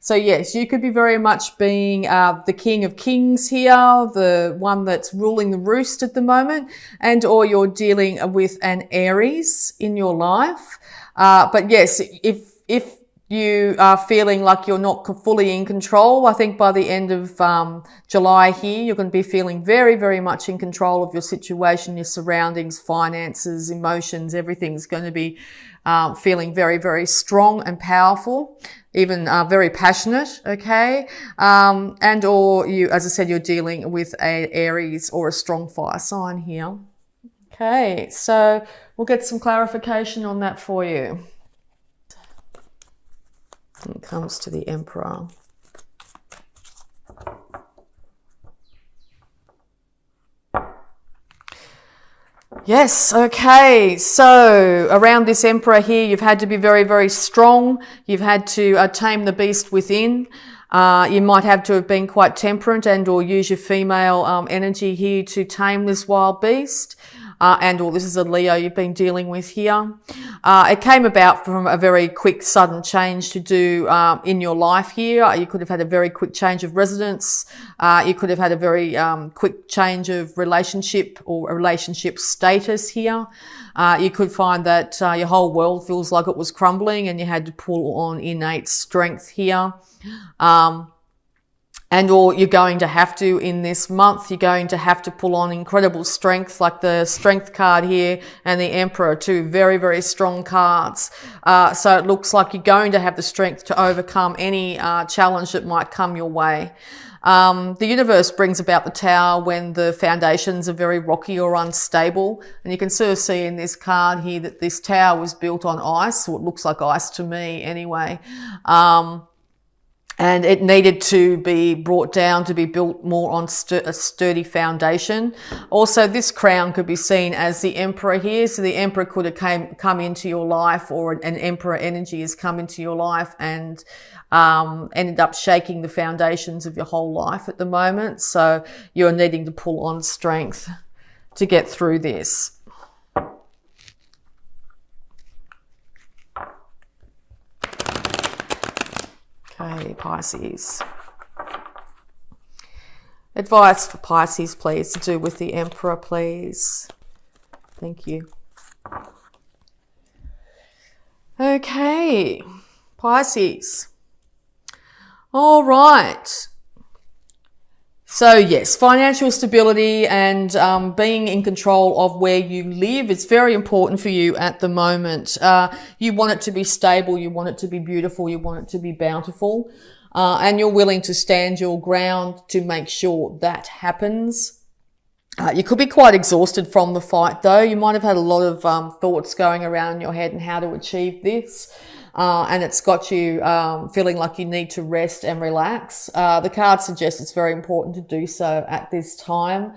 So yes, you could be very much being the King of Kings here, the one that's ruling the roost at the moment, and or you're dealing with an Aries in your life. But yes, if you are feeling like you're not fully in control, I think by the end of July here, you're going to be feeling very, very much in control of your situation, your surroundings, finances, emotions. Everything's going to be feeling very, very strong and powerful, even very passionate, okay? And or you, as I said, you're dealing with an Aries or a strong fire sign here. Okay, so we'll get some clarification on that for you. When it comes to the Emperor. Yes, okay. So around this Emperor here, you've had to be very, very strong. You've had to tame the beast within. You might have to have been quite temperate and or use your female energy here to tame this wild beast. And or this is a Leo you've been dealing with here. It came about from a very quick, sudden change to do in your life here. You could have had a very quick change of residence. You could have had a very quick change of relationship or relationship status here. You could find that your whole world feels like it was crumbling and you had to pull on innate strength here. And or you're going to have to, in this month, you're going to have to pull on incredible strength, like the Strength card here and the Emperor, two very, very strong cards. So it looks like you're going to have the strength to overcome any challenge that might come your way. The universe brings about the Tower when the foundations are very rocky or unstable. And you can sort of see in this card here that this tower was built on ice, or it looks like ice to me anyway. And it needed to be brought down to be built more on a sturdy foundation. Also, this crown could be seen as the Emperor here. So the Emperor could have come into your life, or an Emperor energy has come into your life and ended up shaking the foundations of your whole life at the moment. So you're needing to pull on strength to get through this. Okay, Pisces. Advice for Pisces, please, to do with the Emperor, please. Thank you. Okay, Pisces. All right. So yes, financial stability and being in control of where you live is very important for you at the moment. You want it to be stable, you want it to be beautiful, you want it to be bountiful, and you're willing to stand your ground to make sure that happens. You could be quite exhausted from the fight though. You might have had a lot of thoughts going around in your head and how to achieve this. And it's got you feeling like you need to rest and relax. The card suggests it's very important to do so at this time.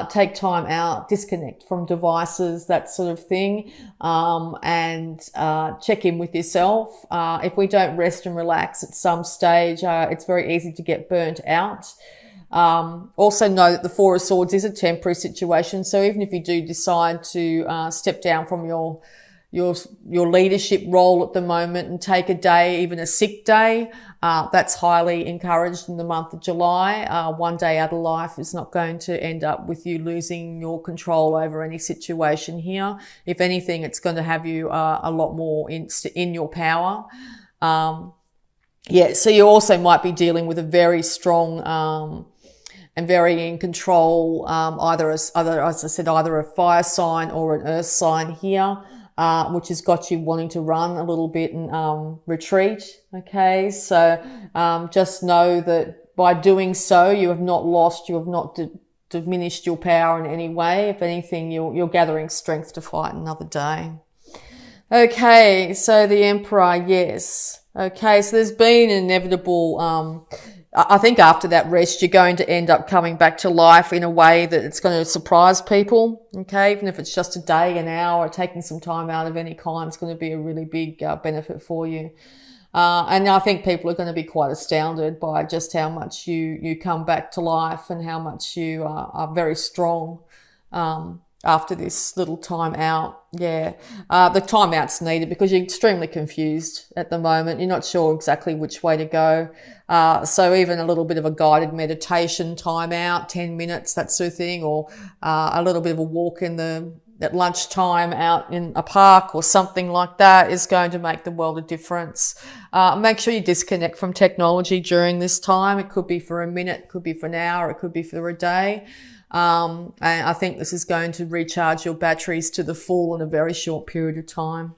Take time out, disconnect from devices, that sort of thing, and check in with yourself. If we don't rest and relax at some stage, it's very easy to get burnt out. Also know that the Four of Swords is a temporary situation. So even if you do decide to step down from your leadership role at the moment and take a day, even a sick day, that's highly encouraged in the month of July. One day out of life is not going to end up with you losing your control over any situation here. If anything, it's going to have you a lot more in your power. So you also might be dealing with a very strong and very in control, either as I said, either a fire sign or an earth sign here. Which has got you wanting to run a little bit and retreat. Okay, so just know that by doing so, you have not lost, you have not diminished your power in any way. If anything, you're gathering strength to fight another day. Okay, so the Emperor, yes. Okay, so there's been an inevitable I think after that rest, you're going to end up coming back to life in a way that it's going to surprise people. Okay, even if it's just a day, an hour, taking some time out of any kind, it's going to be a really big benefit for you. And I think people are going to be quite astounded by just how much you come back to life and how much you are very strong. after this little time out. Yeah. The time out's needed because you're extremely confused at the moment. You're not sure exactly which way to go. So even a little bit of a guided meditation time out, 10 minutes, that sort of thing, or a little bit of a walk at lunchtime out in a park or something like that is going to make the world a difference. Make sure you disconnect from technology during this time. It could be for a minute, it could be for an hour, it could be for a day. And I think this is going to recharge your batteries to the full in a very short period of time.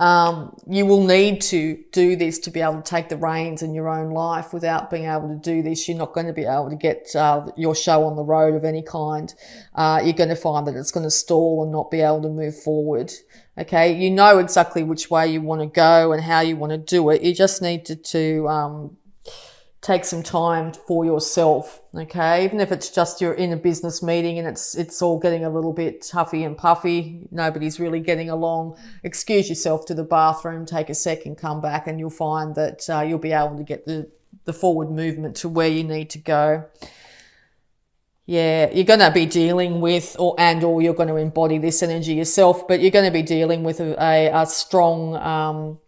You will need to do this to be able to take the reins in your own life. Without being able to do this, you're not going to be able to get your show on the road of any kind. You're going to find that it's going to stall and not be able to move forward. Okay, you know exactly which way you want to go and how you want to do it. You just need to take some time for yourself, okay? Even if it's just you're in a business meeting and it's all getting a little bit huffy and puffy, nobody's really getting along, excuse yourself to the bathroom, take a second, come back, and you'll find that you'll be able to get the forward movement to where you need to go. Yeah, you're going to be dealing with, or you're going to embody this energy yourself, but you're going to be dealing with a strong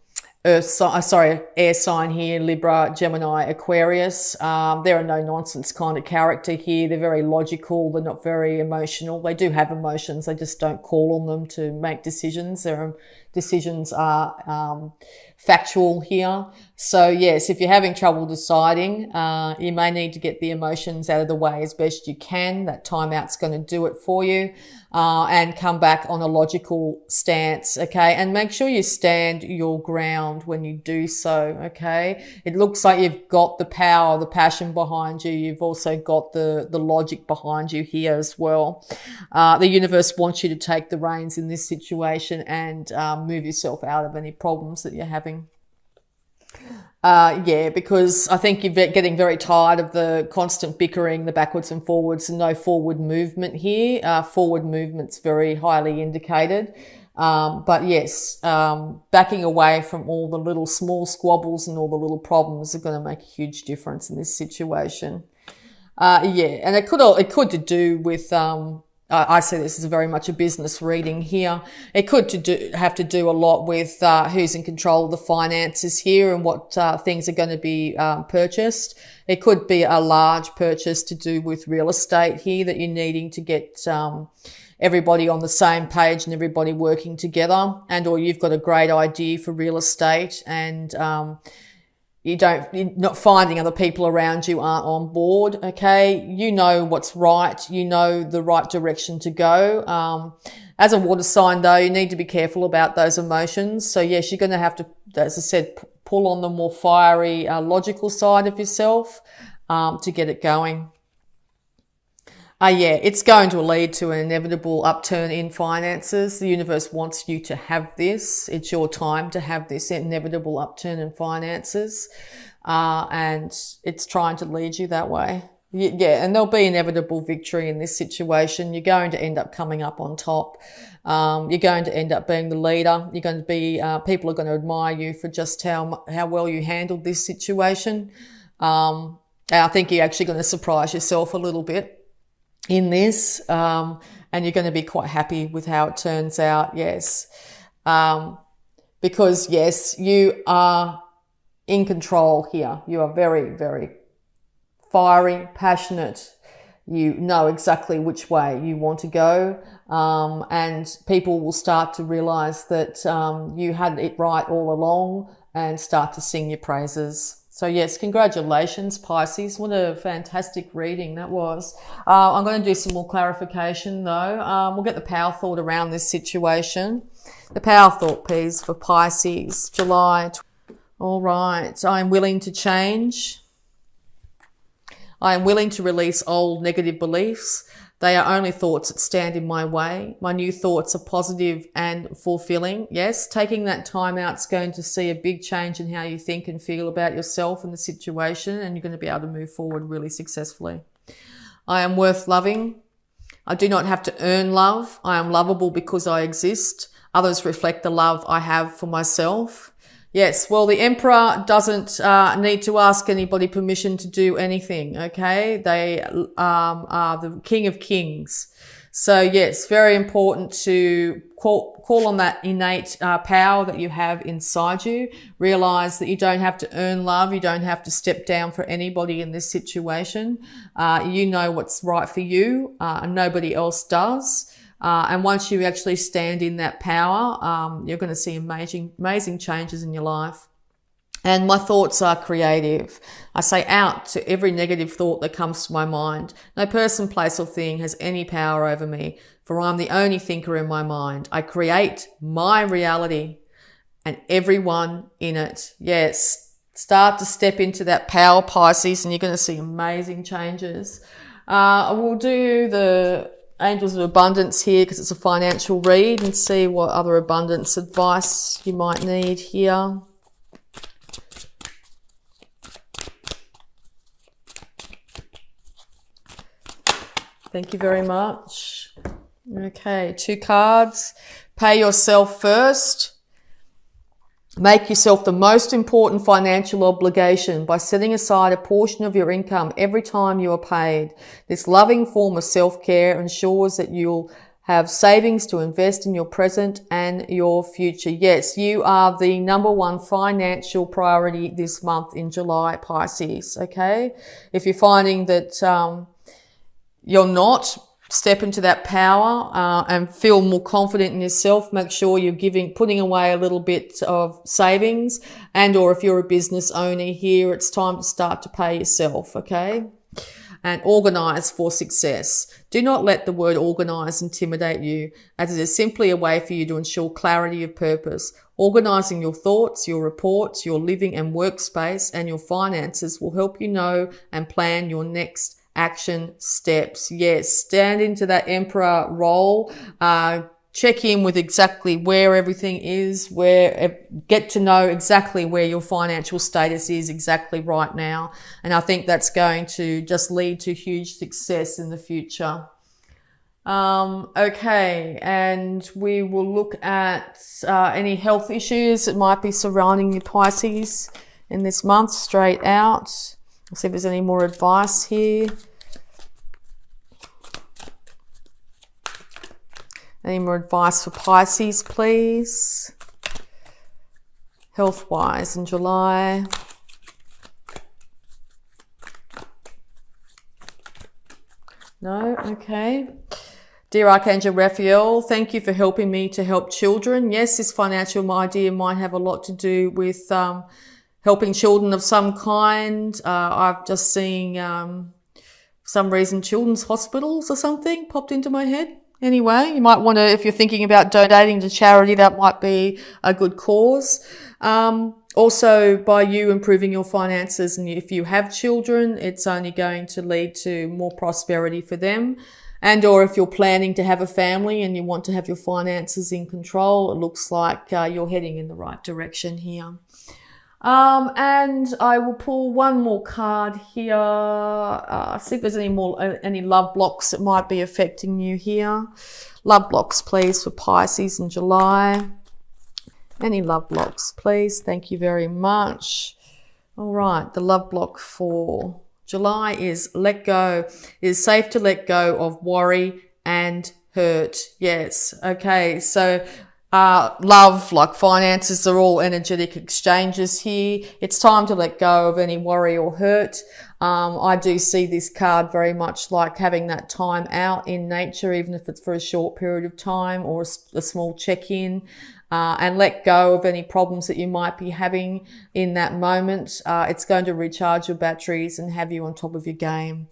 air sign here, Libra, Gemini, Aquarius. They're a no-nonsense kind of character here. They're very logical. They're not very emotional. They do have emotions. They just don't call on them to make decisions. Their decisions are factual here. So yes, if you're having trouble deciding, you may need to get the emotions out of the way as best you can. That timeout's going to do it for you. And come back on a logical stance, okay? And make sure you stand your ground when you do so, okay? It looks like you've got the power, the passion behind you. You've also got the logic behind you here as well. The universe wants you to take the reins in this situation and move yourself out of any problems that you're having. Yeah, because I think you're getting very tired of the constant bickering, the backwards and forwards, and no forward movement here. Forward movement's very highly indicated. But yes, backing away from all the little small squabbles and all the little problems are going to make a huge difference in this situation. Yeah, and it could to do with, I see this as very much a business reading here. It could have to do a lot with who's in control of the finances here and what things are going to be purchased. It could be a large purchase to do with real estate here that you're needing to get everybody on the same page and everybody working together, and or you've got a great idea for real estate and you're not finding other people around you aren't on board, okay? You know what's right. You know the right direction to go. As a water sign, though, you need to be careful about those emotions. So, yes, you're going to have to, as I said, pull on the more fiery, logical side of yourself to get it going. Yeah, it's going to lead to an inevitable upturn in finances. The universe wants you to have this. It's your time to have this inevitable upturn in finances. And it's trying to lead you that way. Yeah, and there'll be inevitable victory in this situation. You're going to end up coming up on top. You're going to end up being the leader. You're going to be, people are going to admire you for just how well you handled this situation. And I think you're actually going to surprise yourself a little bit in this, and you're going to be quite happy with how it turns out. Yes. Because yes, you are in control here. You are very, very fiery, passionate. You know exactly which way you want to go. And people will start to realize that, you had it right all along and start to sing your praises. So yes, congratulations, Pisces. What a fantastic reading that was. I'm going to do some more clarification though. We'll get the power thought around this situation. The power thought, please, for Pisces, July. All right. I am willing to change. I am willing to release old negative beliefs. They are only thoughts that stand in my way. My new thoughts are positive and fulfilling. Yes, taking that time out is going to see a big change in how you think and feel about yourself and the situation, and you're going to be able to move forward really successfully. I am worth loving. I do not have to earn love. I am lovable because I exist. Others reflect the love I have for myself. Yes, well, the Emperor doesn't need to ask anybody permission to do anything, okay? They are the King of Kings. So yes, very important to call on that innate power that you have inside you. Realize that you don't have to earn love. You don't have to step down for anybody in this situation. You know what's right for you, and nobody else does. And once you actually stand in that power, you're going to see amazing changes in your life. And my thoughts are creative. I say out to every negative thought that comes to my mind. No person, place or thing has any power over me, for I'm the only thinker in my mind. I create my reality and everyone in it. Yes, start to step into that power, Pisces, and you're going to see amazing changes. We'll do the Angels of Abundance here because it's a financial read, and see what other abundance advice you might need here. Thank you very much. Okay, 2 cards. Pay yourself first. Make yourself the most important financial obligation by setting aside a portion of your income every time you are paid. This loving form of self-care ensures that you'll have savings to invest in your present and your future. Yes, you are the #1 financial priority this month in July, Pisces. Okay, if you're finding that you're not, step into that power and feel more confident in yourself. Make sure you're putting away a little bit of savings, and or if you're a business owner here, it's time to start to pay yourself, okay? And organize for success. Do not let the word organize intimidate you, as it is simply a way for you to ensure clarity of purpose. Organizing your thoughts, your reports, your living and workspace, and your finances will help you know and plan your next action steps. Yes, stand into that emperor role. Check in with exactly where everything is, get to know exactly where your financial status is exactly right now. And I think that's going to just lead to huge success in the future. Okay, and we will look at any health issues that might be surrounding you, Pisces, in this month, straight out. Let's see if there's any more advice here. Any more advice for Pisces, please? Health-wise in July. No? Okay. Dear Archangel Raphael, thank you for helping me to help children. Yes, this financial idea might have a lot to do with helping children of some kind. I've just seen, for some reason, children's hospitals or something popped into my head. Anyway, you might want to, if you're thinking about donating to charity, that might be a good cause. Also, by you improving your finances, and if you have children, it's only going to lead to more prosperity for them. And or if you're planning to have a family and you want to have your finances in control, it looks like you're heading in the right direction here. And I will pull one more card here. See if there's any love blocks that might be affecting you here. Love blocks, please, for Pisces in July. Any love blocks, please. Thank you very much. All right, the love block for July is let go. It is safe to let go of worry and hurt. Yes. Okay. So, love, like finances, are all energetic exchanges here. It's time to let go of any worry or hurt. I do see this card very much like having that time out in nature, even if it's for a short period of time or a small check-in, and let go of any problems that you might be having in that moment. It's going to recharge your batteries and have you on top of your game.